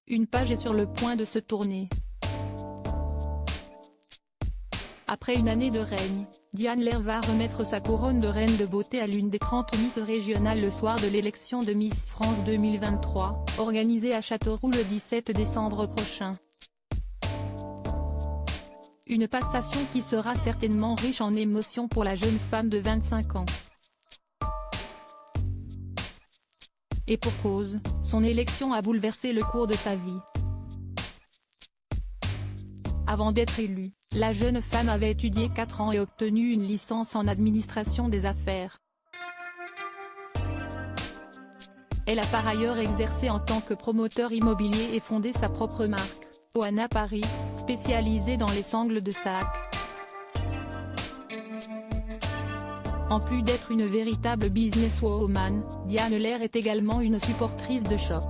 Une page est sur le point de se tourner. Après une année de règne, Diane Lair va remettre sa couronne de reine de beauté à l'une des 30 Miss régionales le soir de l'élection de Miss France 2023, organisée à Châteauroux le 17 décembre prochain. Une passation qui sera certainement riche en émotions pour la jeune femme de 25 ans. Et pour cause, son élection a bouleversé le cours de sa vie. Avant d'être élue, la jeune femme avait étudié 4 ans et obtenu une licence en administration des affaires. Elle a par ailleurs exercé en tant que promoteur immobilier et fondé sa propre marque, Oana Paris, spécialisée dans les sangles de sac. En plus d'être une véritable businesswoman, Diane Lair est également une supportrice de choc.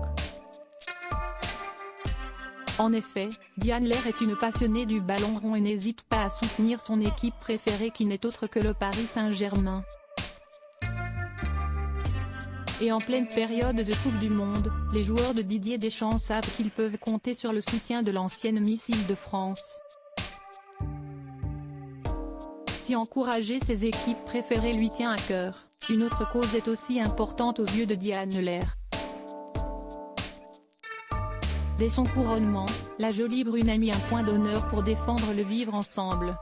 En effet, Diane Lair est une passionnée du ballon rond et n'hésite pas à soutenir son équipe préférée qui n'est autre que le Paris Saint-Germain. Et en pleine période de Coupe du Monde, les joueurs de Didier Deschamps savent qu'ils peuvent compter sur le soutien de l'ancienne Miss Île-de-France. Si encourager ses équipes préférées lui tient à cœur, une autre cause est aussi importante aux yeux de Diane Lair. Dès son couronnement, la jolie brune a mis un point d'honneur pour défendre le vivre ensemble.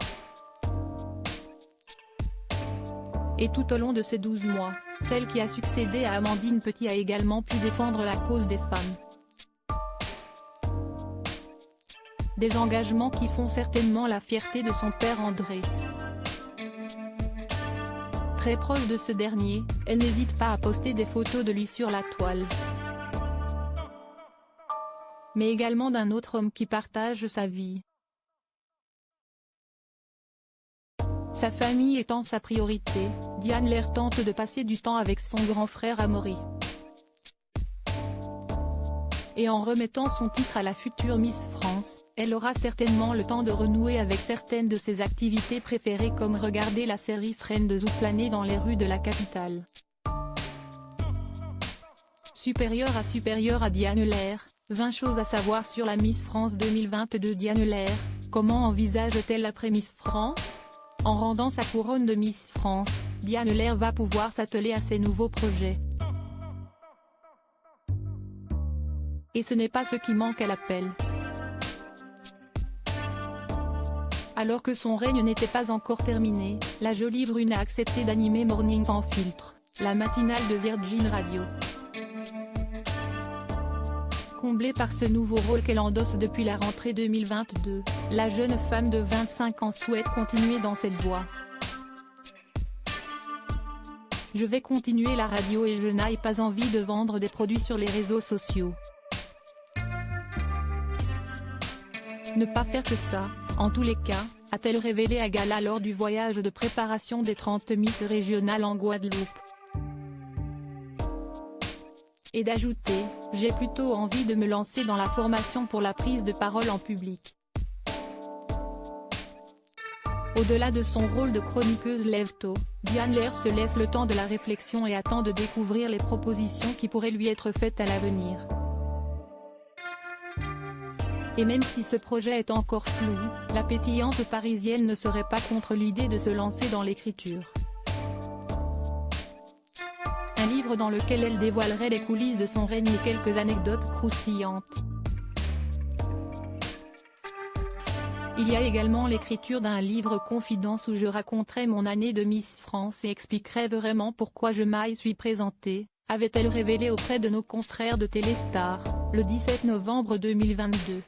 Et tout au long de ces 12 mois, celle qui a succédé à Amandine Petit a également pu défendre la cause des femmes. Des engagements qui font certainement la fierté de son père André. Très proche de ce dernier, elle n'hésite pas à poster des photos de lui sur la toile. Mais également d'un autre homme qui partage sa vie. Sa famille étant sa priorité, Diane Lair tente de passer du temps avec son grand frère Amaury. Et en remettant son titre à la future Miss France, elle aura certainement le temps de renouer avec certaines de ses activités préférées comme regarder la série Friends ou planer dans les rues de la capitale. Supérieure à Diane Lair, 20 choses à savoir sur la Miss France 2022. Diane Lair, comment envisage-t-elle l'après Miss France? En rendant sa couronne de Miss France, Diane Lair va pouvoir s'atteler à ses nouveaux projets. Et ce n'est pas ce qui manque à l'appel. Alors que son règne n'était pas encore terminé, la jolie brune a accepté d'animer Morning sans filtre, la matinale de Virgin Radio. Comblée par ce nouveau rôle qu'elle endosse depuis la rentrée 2022, la jeune femme de 25 ans souhaite continuer dans cette voie. Je vais continuer la radio et je n'ai pas envie de vendre des produits sur les réseaux sociaux. Ne pas faire que ça, en tous les cas, a-t-elle révélé à Gala lors du voyage de préparation des 30 Miss régionales en Guadeloupe. Et d'ajouter, j'ai plutôt envie de me lancer dans la formation pour la prise de parole en public. Au-delà de son rôle de chroniqueuse lève-tôt, Diane Lair se laisse le temps de la réflexion et attend de découvrir les propositions qui pourraient lui être faites à l'avenir. Et même si ce projet est encore flou, la pétillante parisienne ne serait pas contre l'idée de se lancer dans l'écriture. Un livre dans lequel elle dévoilerait les coulisses de son règne et quelques anecdotes croustillantes. Il y a également l'écriture d'un livre confidence où je raconterai mon année de Miss France et expliquerai vraiment pourquoi je m'y suis présentée, avait-elle révélé auprès de nos confrères de Téléstar, le 17 novembre 2022.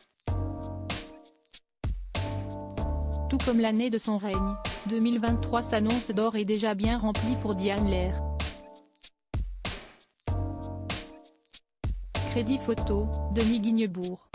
Tout comme l'année de son règne, 2023 s'annonce d'ores et déjà bien remplie pour Diane Lair. Crédit photo, Denis Guignebourg.